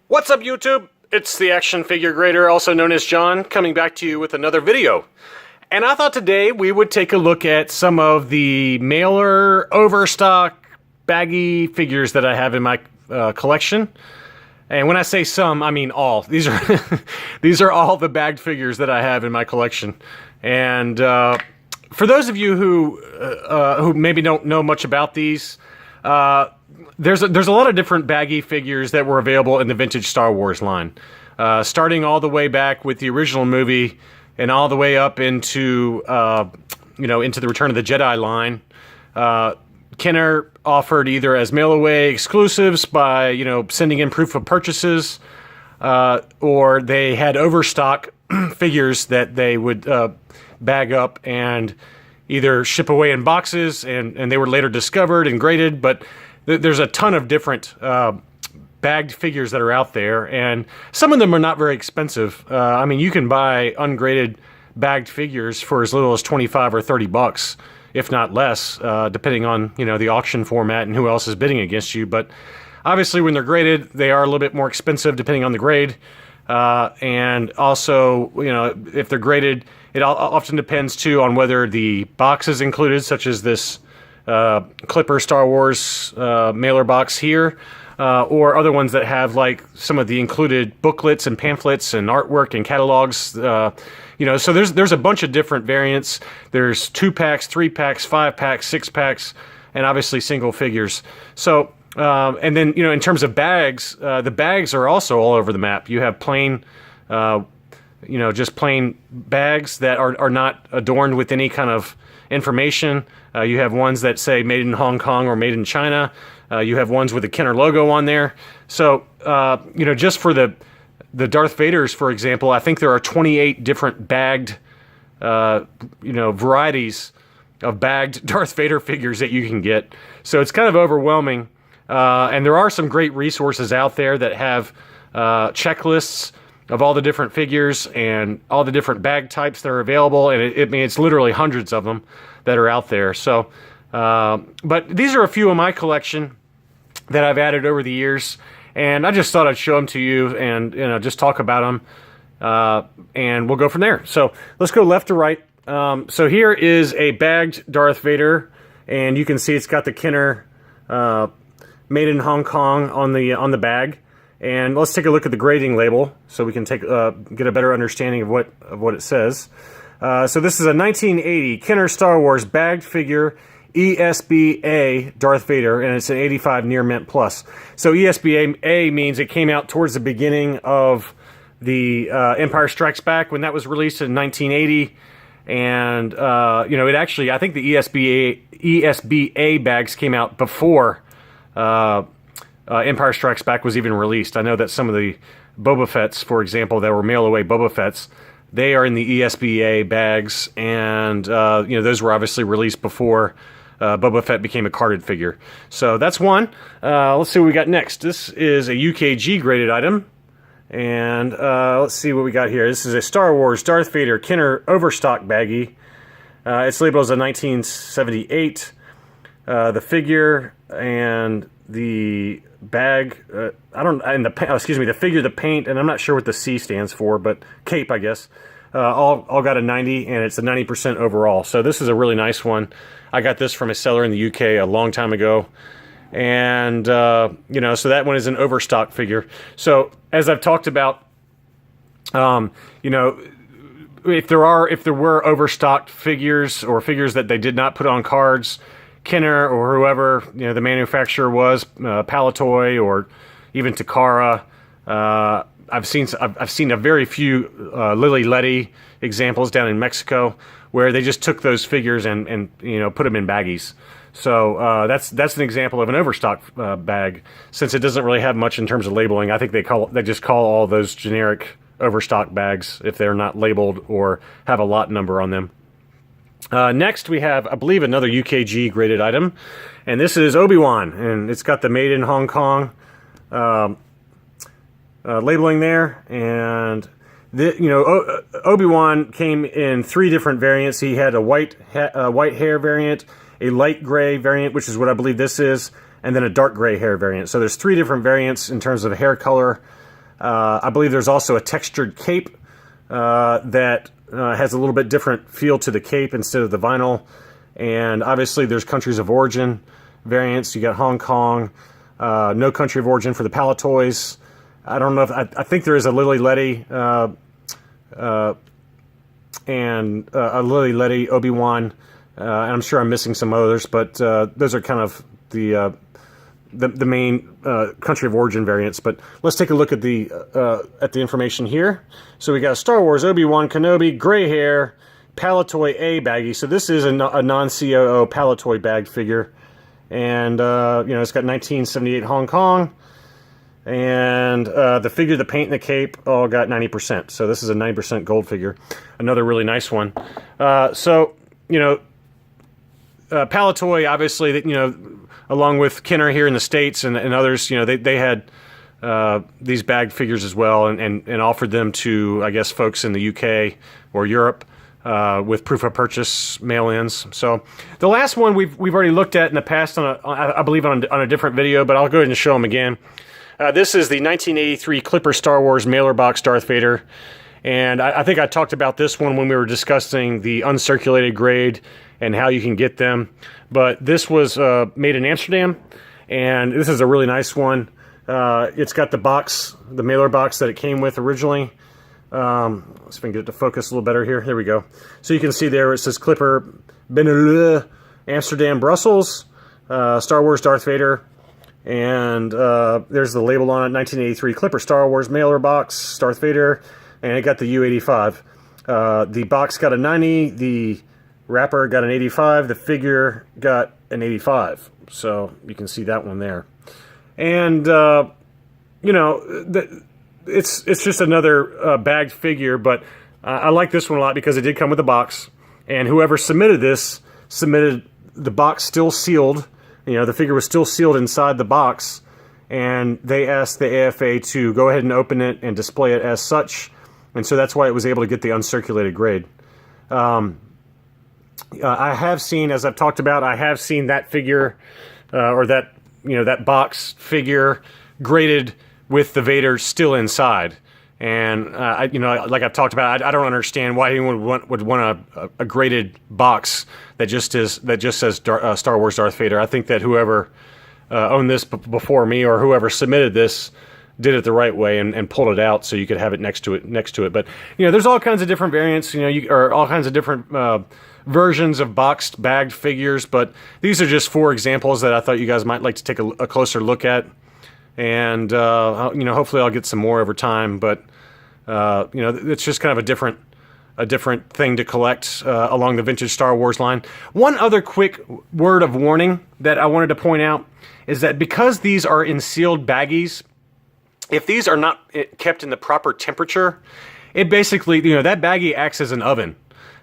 What's up, YouTube? It's the action figure grader, also known as John, coming back to you with another video. And I thought today we would take a look at some of the mailer, overstock, baggy figures that I have in my collection. And when I say some, I mean all. These are these are all the bagged figures that I have in my collection. And for those of you who maybe don't know much about these, there's a lot of different baggy figures that were available in the vintage Star Wars line, starting all the way back with the original movie and all the way up into into the Return of the Jedi line. Kenner offered either as mail-away exclusives by sending in proof of purchases, or they had overstock figures that they would bag up and either ship away in boxes, and they were later discovered and graded. But there's a ton of different bagged figures that are out there, and some of them are not very expensive. I mean, you can buy ungraded bagged figures for as little as 25 or 30 bucks, if not less, depending on the auction format and who else is bidding against you. But obviously, when they're graded, they are a little bit more expensive depending on the grade. And also, if they're graded, it often depends too on whether the box is included, such as this Clipper Star Wars mailer box here, or other ones that have like some of the included booklets and pamphlets and artwork and catalogs. So there's a bunch of different variants. There's 2-packs, 3-packs, 5-packs, 6-packs, and obviously single figures. So and then in terms of bags, the bags are also all over the map. You have plain, just plain bags that are not adorned with any kind of information. You have ones that say made in Hong Kong or made in China. You have ones with the Kenner logo on there. So just for the Darth Vaders, for example, I think there are 28 different bagged, varieties of bagged Darth Vader figures that you can get. So it's kind of overwhelming. And there are some great resources out there that have checklists of all the different figures and all the different bag types that are available. And it's literally hundreds of them that are out there. So, but these are a few of my collection that I've added over the years. And I just thought I'd show them to you and just talk about them, and we'll go from there. So let's go left to right. So here is a bagged Darth Vader, and you can see it's got the Kenner made in Hong Kong on the bag. And let's take a look at the grading label so we can get a better understanding of what it says. So this is a 1980 Kenner Star Wars bagged figure, ESBA Darth Vader, and it's an 85 near mint plus. So ESBA means it came out towards the beginning of the Empire Strikes Back when that was released in 1980. And it actually, I think the ESBA bags came out before Empire Strikes Back was even released. I know that some of the Boba Fett's, for example, that were mail-away Boba Fett's, they are in the ESBA bags, and those were obviously released before Boba Fett became a carded figure. So that's one. Let's see what we got next. This is a UKG graded item, and let's see what we got here. This is a Star Wars Darth Vader Kenner Overstock baggie. It's labeled as a 1978. The figure and the bag, the figure, the paint, and I'm not sure what the C stands for, but cape, I guess, all got a 90, and it's a 90% overall. So this is a really nice one. I got this from a seller in the UK a long time ago, and so that one is an overstock figure. So as I've talked about, if there were overstocked figures or figures that they did not put on cards, Kenner or whoever the manufacturer was, Palitoy or even Takara. I've seen a very few Lily Letty examples down in Mexico where they just took those figures and put them in baggies. So that's an example of an overstock bag. Since it doesn't really have much in terms of labeling, I think they just call all those generic overstock bags if they're not labeled or have a lot number on them. Next, we have, I believe, another UKG graded item, and this is Obi-Wan, and it's got the Made in Hong Kong labeling there, and Obi-Wan came in 3 different variants. He had a white hair variant, a light gray variant, which is what I believe this is, and then a dark gray hair variant. So there's 3 different variants in terms of hair color. I believe there's also a textured cape that has a little bit different feel to the cape instead of the vinyl. And obviously there's countries of origin variants. You got Hong Kong, no country of origin for the Palatoys. I don't know if, I think there is a Lily Letty and a Lily Letty obi-wan, and I'm sure I'm missing some others, but those are kind of the main country of origin variants. But let's take a look at the information here. So we got a Star Wars Obi-Wan Kenobi, gray hair, Palatoy A baggie. So this is a non-COO Palatoy bagged figure, and it's got 1978 Hong Kong, and the figure, the paint, and the cape all got 90%. So this is a 90% gold figure, another really nice one. Palatoy, obviously, along with Kenner here in the States and others, they had these bagged figures as well, and offered them to, I guess, folks in the UK or Europe with proof of purchase mail-ins. So the last one we've already looked at in the past I believe on a different video, but I'll go ahead and show them again. This is the 1983 Clipper Star Wars mailer box Darth Vader, and I think I talked about this one when we were discussing the uncirculated grade and how you can get them. But this was made in Amsterdam, and this is a really nice one. It's got the box, the mailer box that it came with originally. Let's see if I can get it to focus a little better here. There we go. So you can see there it says Clipper Benelux, Amsterdam, Brussels, Star Wars Darth Vader, and there's the label on it, 1983 Clipper Star Wars mailer box Darth Vader, and it got the U85. The box got a 90, the wrapper got an 85, the figure got an 85. So you can see that one there. And, it's just another bagged figure, but I like this one a lot because it did come with a box. And whoever submitted this submitted the box still sealed. The figure was still sealed inside the box. And they asked the AFA to go ahead and open it and display it as such. And so that's why it was able to get the uncirculated grade. I have seen, as I've talked about, I have seen that figure, or that, that box figure graded with the Vader still inside. And, like I've talked about, I don't understand why anyone would want a graded box that just says Star Wars Darth Vader. I think that whoever owned this before me, or whoever submitted this, did it the right way and pulled it out so you could have it next to it. But, there's all kinds of different variants, or all kinds of different versions of boxed, bagged figures, but these are just 4 examples that I thought you guys might like to take a closer look at. And, hopefully I'll get some more over time, but, it's just kind of a different thing to collect along the vintage Star Wars line. One other quick word of warning that I wanted to point out is that because these are in sealed baggies, if these are not kept in the proper temperature, it basically, that baggie acts as an oven.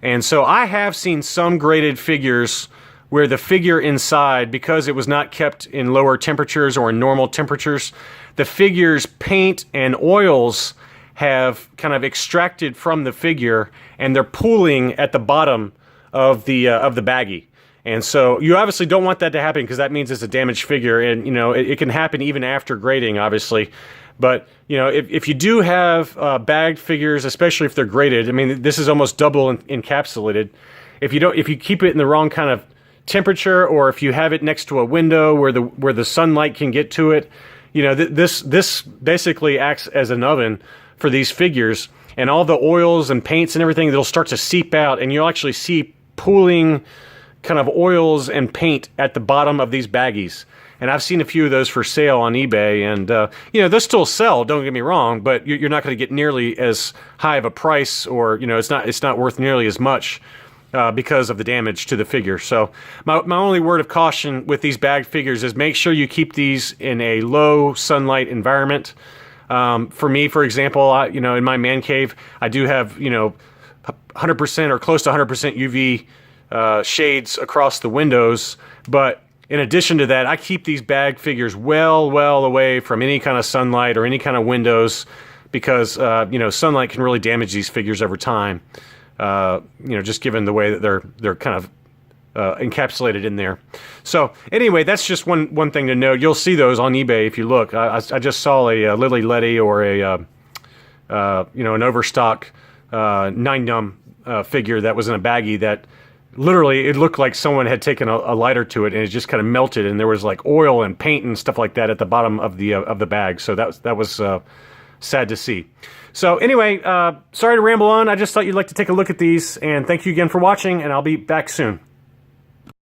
And so I have seen some graded figures where the figure inside, because it was not kept in lower temperatures or in normal temperatures, the figure's paint and oils have kind of extracted from the figure, and they're pooling at the bottom of the baggie. And so you obviously don't want that to happen, because that means it's a damaged figure, and it can happen even after grading, obviously. But if you do have bagged figures, especially if they're graded, I mean, this is almost double encapsulated. If you keep it in the wrong kind of temperature, or if you have it next to a window where the sunlight can get to it, this basically acts as an oven for these figures, and all the oils and paints and everything, they'll start to seep out, and you'll actually see pooling kind of oils and paint at the bottom of these baggies. And I've seen a few of those for sale on eBay, and they'll still sell, don't get me wrong, but you're not going to get nearly as high of a price, or it's not worth nearly as much because of the damage to the figure. So my only word of caution with these bagged figures is make sure you keep these in a low sunlight environment. For me, for example, in my man cave, I do have 100% or close to 100% UV shades across the windows, but in addition to that, I keep these bagged figures well away from any kind of sunlight or any kind of windows, because sunlight can really damage these figures over time. Just given the way that they're kind of encapsulated in there. So anyway, that's just one thing to note. You'll see those on eBay if you look. I just saw a Lily Letty or a an overstock 9 figure that was in a baggie that literally it looked like someone had taken a lighter to it and it just kind of melted, and there was like oil and paint and stuff like that at the bottom of the bag. So that was sad to see. So anyway, sorry to ramble on. I just thought you'd like to take a look at these, and thank you again for watching, and I'll be back soon.